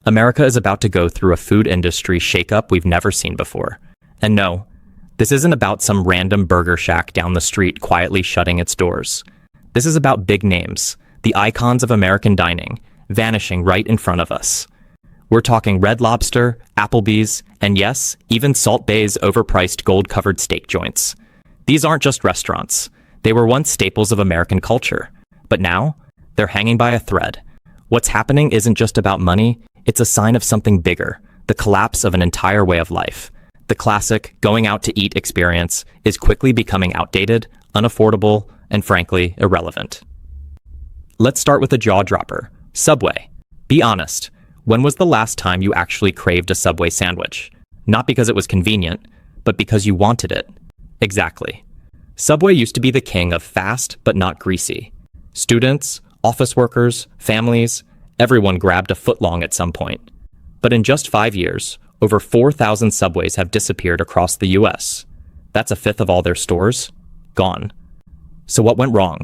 America is about to go through a food industry shakeup we've never seen before. And no, this isn't about some random burger shack down the street quietly shutting its doors. This is about big names, the icons of American dining, vanishing right in front of us. We're talking Red Lobster, Applebee's, and yes, even Salt Bae's overpriced gold-covered steak joints. These aren't just restaurants. They were once staples of American culture. But now, they're hanging by a thread. What's happening isn't just about money, it's a sign of something bigger, the collapse of an entire way of life. The classic going out to eat experience is quickly becoming outdated, unaffordable, and frankly, irrelevant. Let's start with a jaw-dropper, Subway. Be honest, when was the last time you actually craved a Subway sandwich? Not because it was convenient, but because you wanted it. Exactly. Subway used to be the king of fast but not greasy. Students, office workers, families, everyone grabbed a footlong at some point. But in just 5 years, over 4,000 Subways have disappeared across the US. That's a fifth of all their stores. Gone. So what went wrong?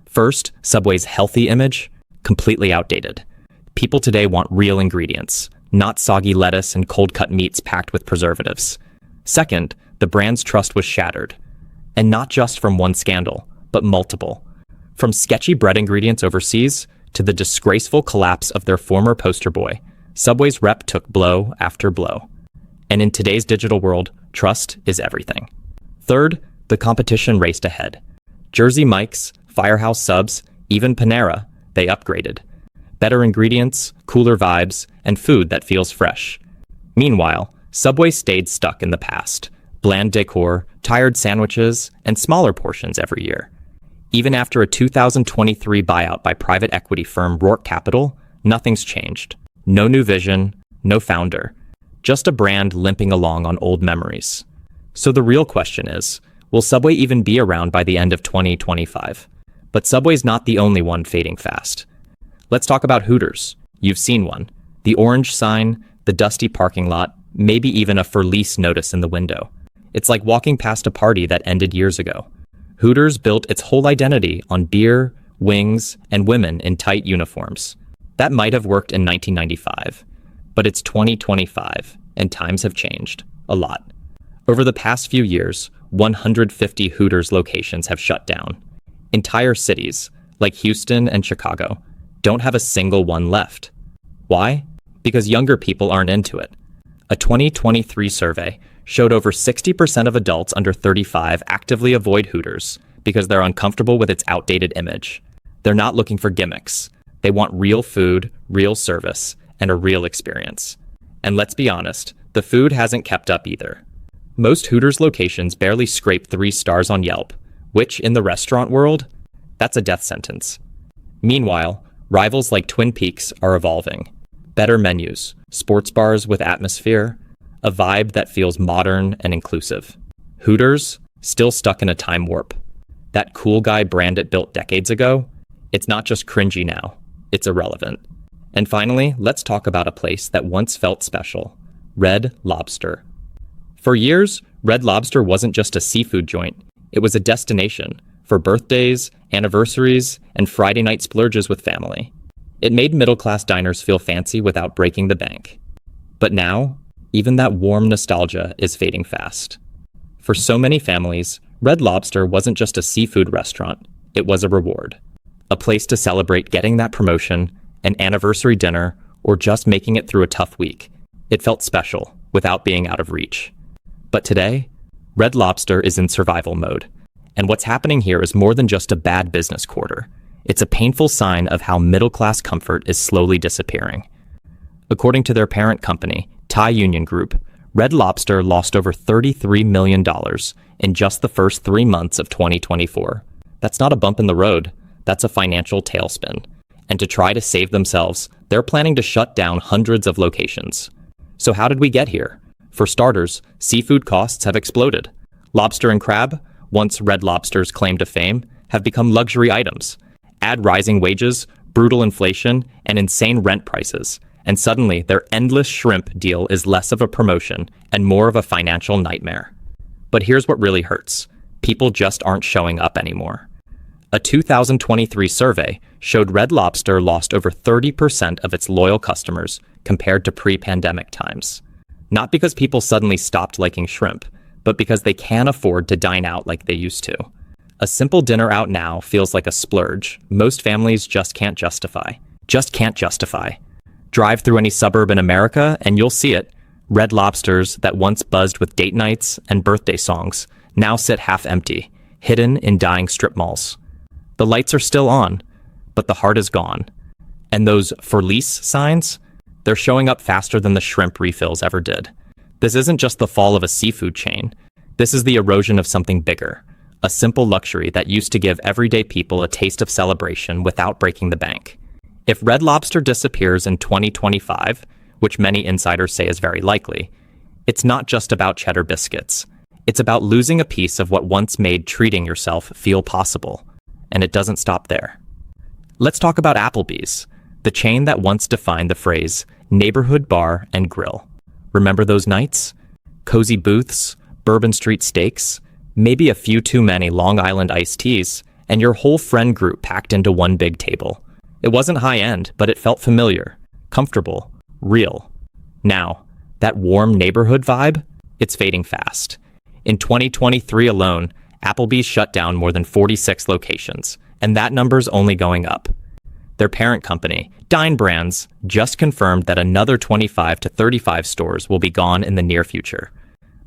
First, Subway's healthy image, completely outdated. People today want real ingredients, not soggy lettuce and cold-cut meats packed with preservatives. Second, the brand's trust was shattered. And not just from one scandal, but multiple. From sketchy bread ingredients overseas to the disgraceful collapse of their former poster boy, Subway's rep took blow after blow. And in today's digital world, trust is everything. Third, the competition raced ahead. Jersey Mike's, Firehouse Subs, even Panera, they upgraded. Better ingredients, cooler vibes, and food that feels fresh. Meanwhile, Subway stayed stuck in the past. Bland decor, tired sandwiches, and smaller portions every year. Even after a 2023 buyout by private equity firm Roark Capital, nothing's changed. No new vision, no founder. Just a brand limping along on old memories. So the real question is, will Subway even be around by the end of 2025? But Subway's not the only one fading fast. Let's talk about Hooters. You've seen one. The orange sign, the dusty parking lot, maybe even a for lease notice in the window. It's like walking past a party that ended years ago. Hooters built its whole identity on beer, wings, and women in tight uniforms. That might have worked in 1995, but it's 2025, and times have changed. A lot. Over the past few years, 150 Hooters locations have shut down. Entire cities, like Houston and Chicago, don't have a single one left. Why? Because younger people aren't into it. A 2023 survey showed over 60% of adults under 35 actively avoid Hooters because they're uncomfortable with its outdated image. They're not looking for gimmicks. They want real food, real service, and a real experience. And let's be honest, the food hasn't kept up either. Most Hooters locations barely scrape 3 stars on Yelp, which in the restaurant world, that's a death sentence. Meanwhile, rivals like Twin Peaks are evolving. Better menus, sports bars with atmosphere, a vibe that feels modern and inclusive. Hooters, still stuck in a time warp. That cool guy brand it built decades ago, it's not just cringy now, it's irrelevant. And finally, let's talk about a place that once felt special, Red Lobster. For years, Red Lobster wasn't just a seafood joint, it was a destination for birthdays, anniversaries, and Friday night splurges with family. It made middle-class diners feel fancy without breaking the bank. But now, even that warm nostalgia is fading fast. For so many families, Red Lobster wasn't just a seafood restaurant, it was a reward. A place to celebrate getting that promotion, an anniversary dinner, or just making it through a tough week. It felt special, without being out of reach. But today, Red Lobster is in survival mode. And what's happening here is more than just a bad business quarter. It's a painful sign of how middle-class comfort is slowly disappearing. According to their parent company, Thai Union Group, Red Lobster lost over $33 million in just the first 3 months of 2024. That's not a bump in the road, that's a financial tailspin. And to try to save themselves, they're planning to shut down hundreds of locations. So how did we get here? For starters, seafood costs have exploded. Lobster and crab, once Red Lobster's claim to fame, have become luxury items. Add rising wages, brutal inflation, and insane rent prices, and suddenly their endless shrimp deal is less of a promotion and more of a financial nightmare. But here's what really hurts. People just aren't showing up anymore. A 2023 survey showed Red Lobster lost over 30% of its loyal customers compared to pre-pandemic times. Not because people suddenly stopped liking shrimp, but because they can't afford to dine out like they used to. A simple dinner out now feels like a splurge most families just can't justify. Just can't justify. Drive through any suburb in America and you'll see it. Red Lobsters that once buzzed with date nights and birthday songs now sit half empty, hidden in dying strip malls. The lights are still on, but the heart is gone. And those for lease signs? They're showing up faster than the shrimp refills ever did. This isn't just the fall of a seafood chain. This is the erosion of something bigger. A simple luxury that used to give everyday people a taste of celebration without breaking the bank. If Red Lobster disappears in 2025, which many insiders say is very likely, it's not just about cheddar biscuits. It's about losing a piece of what once made treating yourself feel possible. And it doesn't stop there. Let's talk about Applebee's, the chain that once defined the phrase neighborhood bar and grill. Remember those nights? Cozy booths, Bourbon Street steaks, maybe a few too many Long Island iced teas, and your whole friend group packed into one big table. It wasn't high-end, but it felt familiar, comfortable, real. Now, that warm neighborhood vibe, it's fading fast. In 2023 alone, Applebee's shut down more than 46 locations, and that number's only going up. Their parent company, Dine Brands, just confirmed that another 25 to 35 stores will be gone in the near future.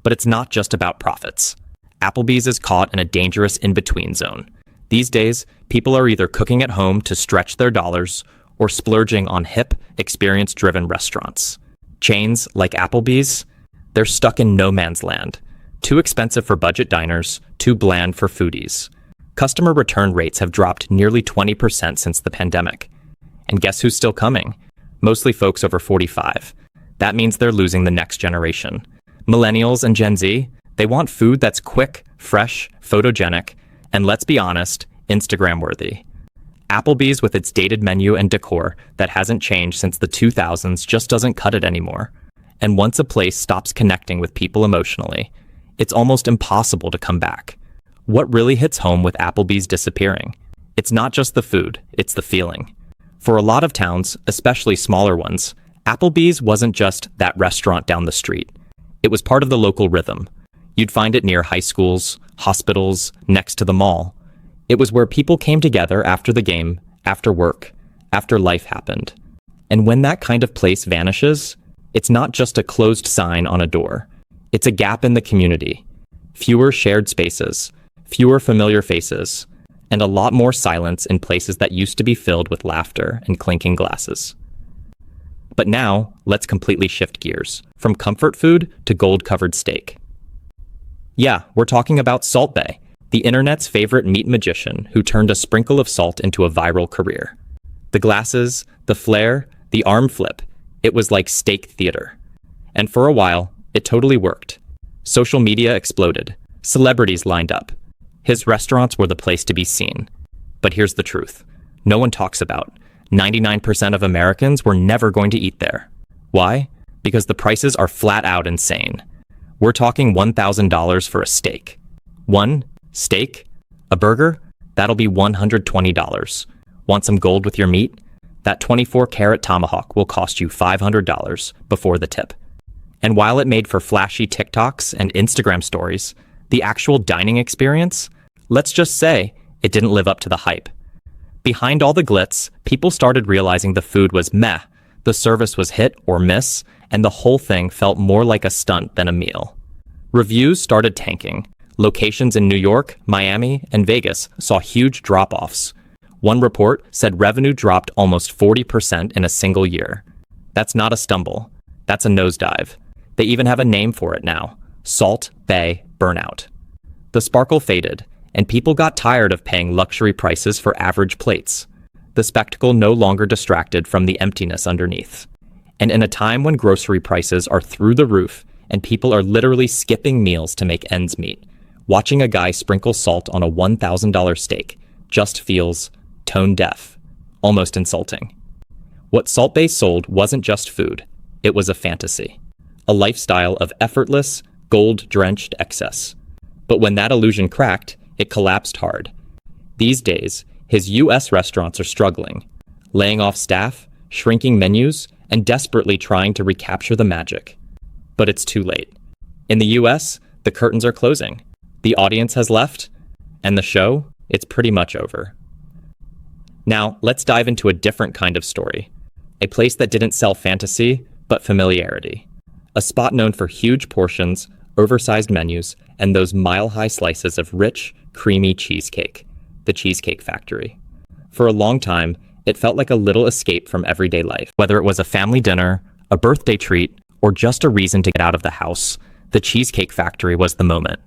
But it's not just about profits. Applebee's is caught in a dangerous in-between zone. These days, people are either cooking at home to stretch their dollars or splurging on hip, experience-driven restaurants. Chains like Applebee's, they're stuck in no man's land. Too expensive for budget diners, too bland for foodies. Customer return rates have dropped nearly 20% since the pandemic. And guess who's still coming? Mostly folks over 45. That means they're losing the next generation. Millennials and Gen Z, they want food that's quick, fresh, photogenic, and let's be honest, Instagram-worthy. Applebee's with its dated menu and decor that hasn't changed since the 2000s just doesn't cut it anymore. And once a place stops connecting with people emotionally, it's almost impossible to come back. What really hits home with Applebee's disappearing? It's not just the food, it's the feeling. For a lot of towns, especially smaller ones, Applebee's wasn't just that restaurant down the street. It was part of the local rhythm. You'd find it near high schools, hospitals, next to the mall. It was where people came together after the game, after work, after life happened. And when that kind of place vanishes, it's not just a closed sign on a door. It's a gap in the community. Fewer shared spaces, fewer familiar faces, and a lot more silence in places that used to be filled with laughter and clinking glasses. But now, let's completely shift gears, from comfort food to gold-covered steak. Yeah, we're talking about Salt Bae, the internet's favorite meat magician who turned a sprinkle of salt into a viral career. The glasses, the flair, the arm flip, it was like steak theater. And for a while, it totally worked. Social media exploded. Celebrities lined up. His restaurants were the place to be seen. But here's the truth. No one talks about. 99% of Americans were never going to eat there. Why? Because the prices are flat out insane. We're talking $1,000 for a steak. One steak? A burger? That'll be $120. Want some gold with your meat? That 24-carat tomahawk will cost you $500 before the tip. And while it made for flashy TikToks and Instagram stories, the actual dining experience, let's just say, it didn't live up to the hype. Behind all the glitz, people started realizing the food was meh, the service was hit or miss, and the whole thing felt more like a stunt than a meal. Reviews started tanking. Locations in New York, Miami, and Vegas saw huge drop-offs. One report said revenue dropped almost 40% in a single year. That's not a stumble. That's a nosedive. They even have a name for it now: Salt Bae burnout. The sparkle faded, and people got tired of paying luxury prices for average plates. The spectacle no longer distracted from the emptiness underneath. And in a time when grocery prices are through the roof and people are literally skipping meals to make ends meet, watching a guy sprinkle salt on a $1,000 steak just feels tone deaf, almost insulting. What Salt Bae sold wasn't just food, it was a fantasy. A lifestyle of effortless, gold-drenched excess. But when that illusion cracked, it collapsed hard. These days, his U.S. restaurants are struggling, laying off staff, shrinking menus, and desperately trying to recapture the magic. But it's too late. In the US, the curtains are closing, the audience has left, and the show, it's pretty much over. Now, let's dive into a different kind of story. A place that didn't sell fantasy, but familiarity. A spot known for huge portions, oversized menus, and those mile-high slices of rich, creamy cheesecake. The Cheesecake Factory. For a long time, it felt like a little escape from everyday life. Whether it was a family dinner, a birthday treat, or just a reason to get out of the house, the Cheesecake Factory was the moment.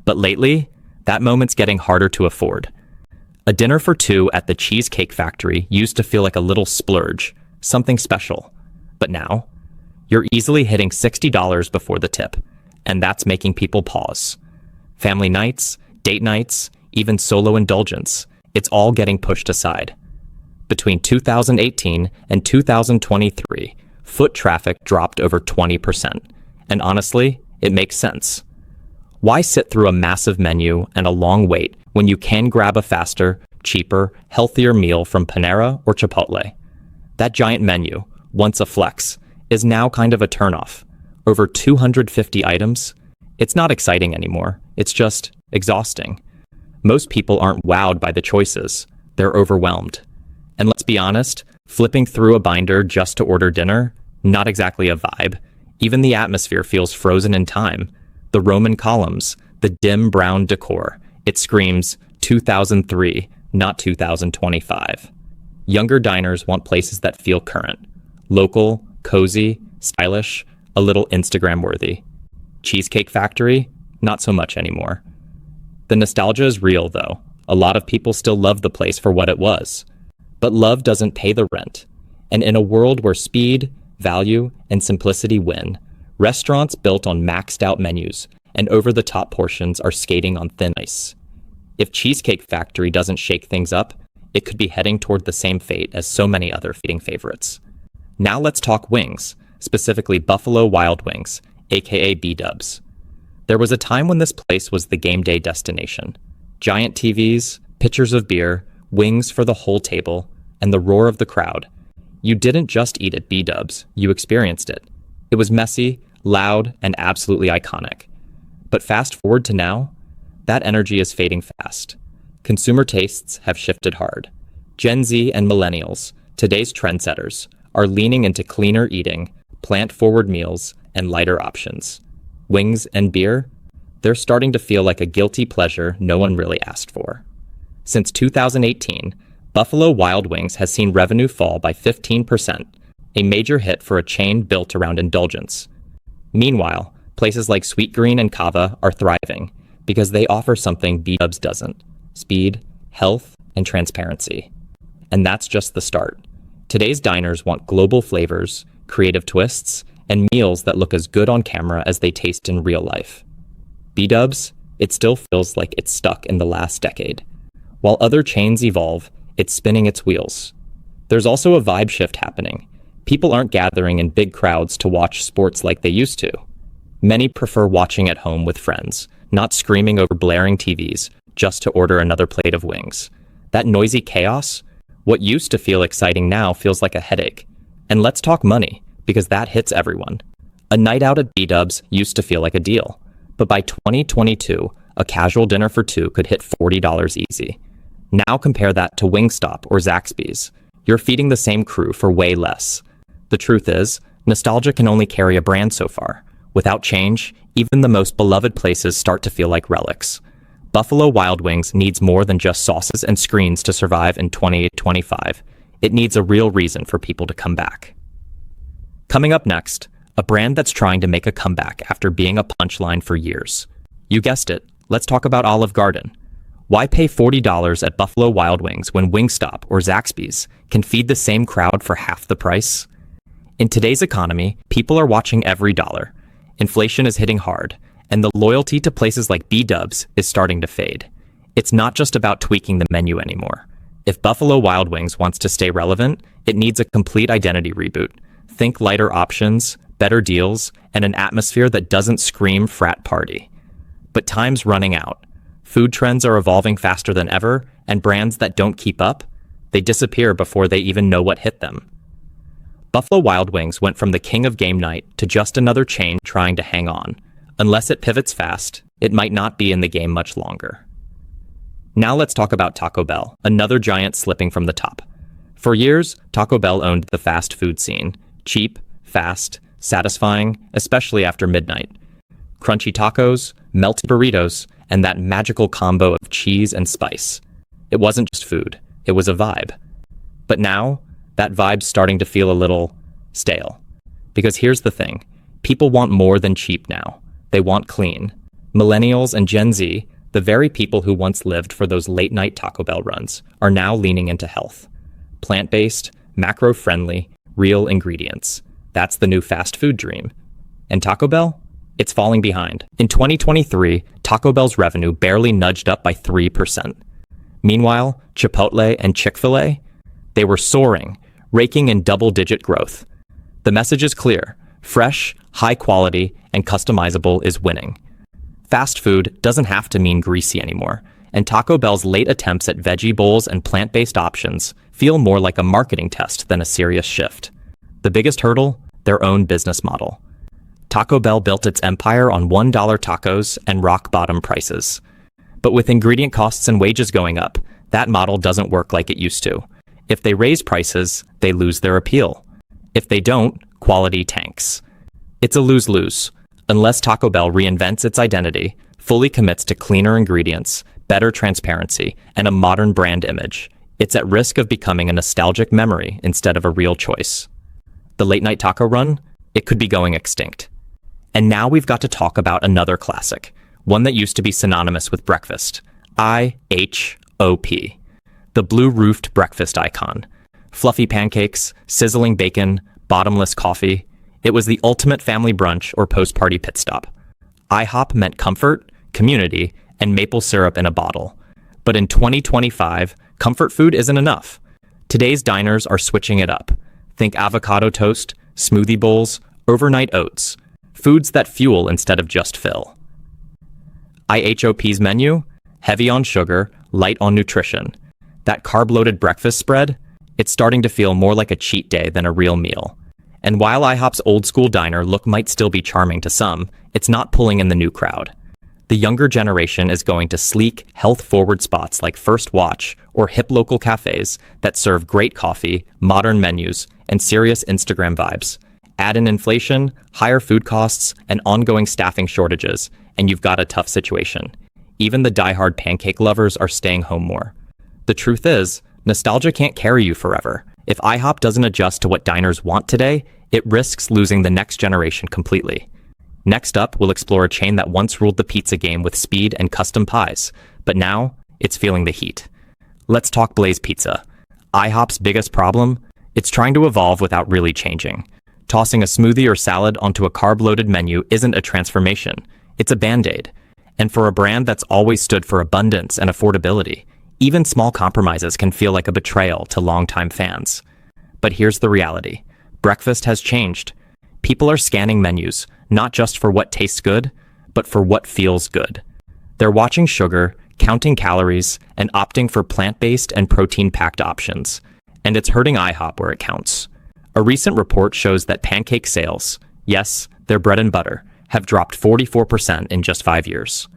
But lately, that moment's getting harder to afford. A dinner for two at the Cheesecake Factory used to feel like a little splurge, something special. But now, you're easily hitting $60 before the tip, and that's making people pause. Family nights, date nights, even solo indulgence, it's all getting pushed aside. Between 2018 and 2023, foot traffic dropped over 20%, and honestly, it makes sense. Why sit through a massive menu and a long wait when you can grab a faster, cheaper, healthier meal from Panera or Chipotle? That giant menu, once a flex, is now kind of a turnoff. Over 250 items? It's not exciting anymore. It's just exhausting. Most people aren't wowed by the choices. They're overwhelmed. And let's be honest, flipping through a binder just to order dinner, not exactly a vibe. Even the atmosphere feels frozen in time. The Roman columns, the dim brown decor, it screams 2003, not 2025. Younger diners want places that feel current, local, cozy, stylish, a little Instagram-worthy. Cheesecake Factory? Not so much anymore. The nostalgia is real, though. A lot of people still love the place for what it was. But love doesn't pay the rent. And in a world where speed, value, and simplicity win, restaurants built on maxed-out menus and over-the-top portions are skating on thin ice. If Cheesecake Factory doesn't shake things up, it could be heading toward the same fate as so many other feeding favorites. Now let's talk wings, specifically Buffalo Wild Wings, aka B-dubs. There was a time when this place was the game day destination. Giant TVs, pitchers of beer, wings for the whole table, and the roar of the crowd. You didn't just eat at B-dubs, you experienced it. It was messy, loud, and absolutely iconic. But fast forward to now, that energy is fading fast. Consumer tastes have shifted hard. Gen Z and millennials, today's trendsetters, are leaning into cleaner eating, plant-forward meals, and lighter options. Wings and beer? They're starting to feel like a guilty pleasure no one really asked for. Since 2018, Buffalo Wild Wings has seen revenue fall by 15%, a major hit for a chain built around indulgence. Meanwhile, places like Sweet Green and Cava are thriving because they offer something B-dubs doesn't: speed, health, and transparency. And that's just the start. Today's diners want global flavors, creative twists, and meals that look as good on camera as they taste in real life. B-dubs, it still feels like it's stuck in the last decade. While other chains evolve, it's spinning its wheels. There's also a vibe shift happening. People aren't gathering in big crowds to watch sports like they used to. Many prefer watching at home with friends, not screaming over blaring TVs just to order another plate of wings. That noisy chaos, what used to feel exciting now feels like a headache. And let's talk money, because that hits everyone. A night out at B-dubs used to feel like a deal. But by 2022, a casual dinner for two could hit $40 easy. Now compare that to Wingstop or Zaxby's. You're feeding the same crew for way less. The truth is, nostalgia can only carry a brand so far. Without change, even the most beloved places start to feel like relics. Buffalo Wild Wings needs more than just sauces and screens to survive in 2025. It needs a real reason for people to come back. Coming up next, a brand that's trying to make a comeback after being a punchline for years. You guessed it, let's talk about Olive Garden. Why pay $40 at Buffalo Wild Wings when Wingstop or Zaxby's can feed the same crowd for half the price? In today's economy, people are watching every dollar. Inflation is hitting hard, and the loyalty to places like B-dubs is starting to fade. It's not just about tweaking the menu anymore. If Buffalo Wild Wings wants to stay relevant, it needs a complete identity reboot. Think lighter options, better deals, and an atmosphere that doesn't scream frat party. But time's running out. Food trends are evolving faster than ever, and brands that don't keep up, they disappear before they even know what hit them. Buffalo Wild Wings went from the king of game night to just another chain trying to hang on. Unless it pivots fast, it might not be in the game much longer. Now let's talk about Taco Bell, another giant slipping from the top. For years, Taco Bell owned the fast food scene. Cheap, fast, satisfying, especially after midnight. Crunchy tacos, melted burritos, and that magical combo of cheese and spice. It wasn't just food, it was a vibe. But now, that vibe's starting to feel a little stale. Because here's the thing, people want more than cheap now. They want clean. Millennials and Gen Z, the very people who once lived for those late-night Taco Bell runs, are now leaning into health. Plant-based, macro-friendly, real ingredients. That's the new fast food dream. And Taco Bell? It's falling behind. In 2023, Taco Bell's revenue barely nudged up by 3%. Meanwhile, Chipotle and Chick-fil-A, they were soaring, raking in double-digit growth. The message is clear. Fresh, high quality, and customizable is winning. Fast food doesn't have to mean greasy anymore, and Taco Bell's late attempts at veggie bowls and plant-based options feel more like a marketing test than a serious shift. The biggest hurdle? Their own business model. Taco Bell built its empire on $1 tacos and rock-bottom prices. But with ingredient costs and wages going up, that model doesn't work like it used to. If they raise prices, they lose their appeal. If they don't, quality tanks. It's a lose-lose. Unless Taco Bell reinvents its identity, fully commits to cleaner ingredients, better transparency, and a modern brand image, it's at risk of becoming a nostalgic memory instead of a real choice. The late-night taco run? It could be going extinct. And now we've got to talk about another classic, one that used to be synonymous with breakfast. IHOP. The blue-roofed breakfast icon. Fluffy pancakes, sizzling bacon, bottomless coffee. It was the ultimate family brunch or post-party pit stop. IHOP meant comfort, community, and maple syrup in a bottle. But in 2025, comfort food isn't enough. Today's diners are switching it up. Think avocado toast, smoothie bowls, overnight oats. Foods that fuel instead of just fill. IHOP's menu? Heavy on sugar, light on nutrition. That carb-loaded breakfast spread? It's starting to feel more like a cheat day than a real meal. And while IHOP's old-school diner look might still be charming to some, it's not pulling in the new crowd. The younger generation is going to sleek, health-forward spots like First Watch or hip local cafes that serve great coffee, modern menus, and serious Instagram vibes. Add in inflation, higher food costs, and ongoing staffing shortages, and you've got a tough situation. Even the die-hard pancake lovers are staying home more. The truth is, nostalgia can't carry you forever. If IHOP doesn't adjust to what diners want today, it risks losing the next generation completely. Next up, we'll explore a chain that once ruled the pizza game with speed and custom pies, but now it's feeling the heat. Let's talk Blaze Pizza. IHOP's biggest problem? It's trying to evolve without really changing. Tossing a smoothie or salad onto a carb-loaded menu isn't a transformation. It's a Band-Aid. And for a brand that's always stood for abundance and affordability, even small compromises can feel like a betrayal to longtime fans. But here's the reality. Breakfast has changed. People are scanning menus, not just for what tastes good, but for what feels good. They're watching sugar, counting calories, and opting for plant-based and protein-packed options. And it's hurting IHOP where it counts. A recent report shows that pancake sales, yes, their bread and butter, have dropped 44% in just 5 years.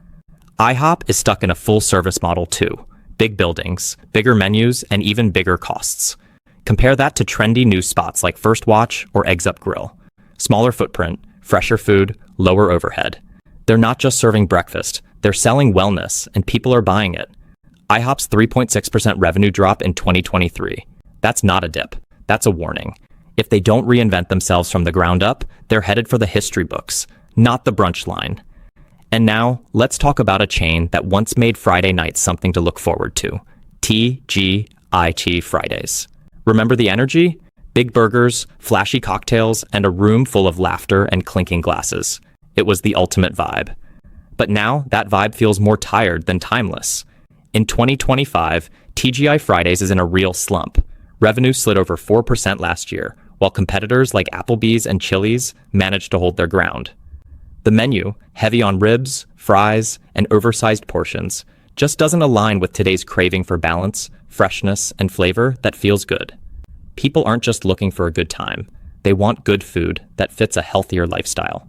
IHOP is stuck in a full-service model too. Big buildings, bigger menus, and even bigger costs. Compare that to trendy new spots like First Watch or Eggs Up Grill. Smaller footprint, fresher food, lower overhead. They're not just serving breakfast, they're selling wellness, and people are buying it. IHOP's 3.6% revenue drop in 2023. That's not a dip, that's a warning. If they don't reinvent themselves from the ground up, they're headed for the history books, not the brunch line. And now, let's talk about a chain that once made Friday nights something to look forward to. TGIT Fridays. Remember the energy? Big burgers, flashy cocktails, and a room full of laughter and clinking glasses. It was the ultimate vibe. But now, that vibe feels more tired than timeless. In 2025, TGI Fridays is in a real slump. Revenue slid over 4% last year, while competitors like Applebee's and Chili's managed to hold their ground. The menu, heavy on ribs, fries, and oversized portions, just doesn't align with today's craving for balance, freshness, and flavor that feels good. People aren't just looking for a good time. They want good food that fits a healthier lifestyle.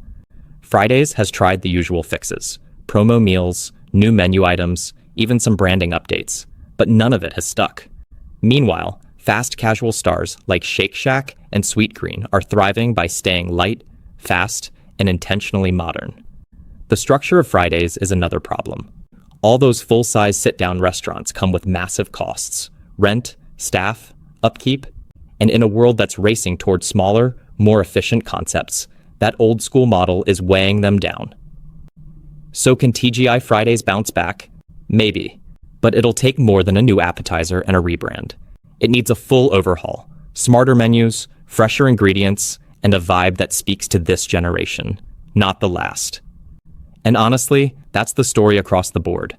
Fridays has tried the usual fixes: promo meals, new menu items, even some branding updates, but none of it has stuck. Meanwhile, fast casual stars like Shake Shack and Sweet Green are thriving by staying light, fast, and intentionally modern. The structure of Fridays is another problem. All those full-size sit-down restaurants come with massive costs: rent, staff, upkeep, and in a world that's racing towards smaller, more efficient concepts, that old-school model is weighing them down. So can TGI Fridays bounce back? Maybe, but it'll take more than a new appetizer and a rebrand. It needs a full overhaul, smarter menus, fresher ingredients, and a vibe that speaks to this generation, not the last. And honestly, that's the story across the board.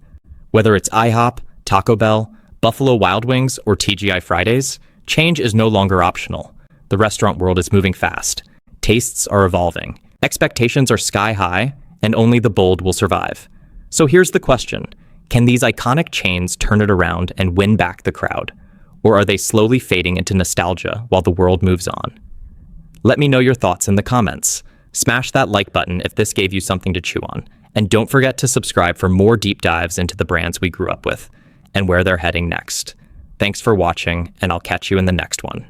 Whether it's IHOP, Taco Bell, Buffalo Wild Wings, or TGI Fridays, change is no longer optional. The restaurant world is moving fast. Tastes are evolving. Expectations are sky high, and only the bold will survive. So here's the question: can these iconic chains turn it around and win back the crowd? Or are they slowly fading into nostalgia while the world moves on? Let me know your thoughts in the comments. Smash that like button if this gave you something to chew on. And don't forget to subscribe for more deep dives into the brands we grew up with and where they're heading next. Thanks for watching, and I'll catch you in the next one.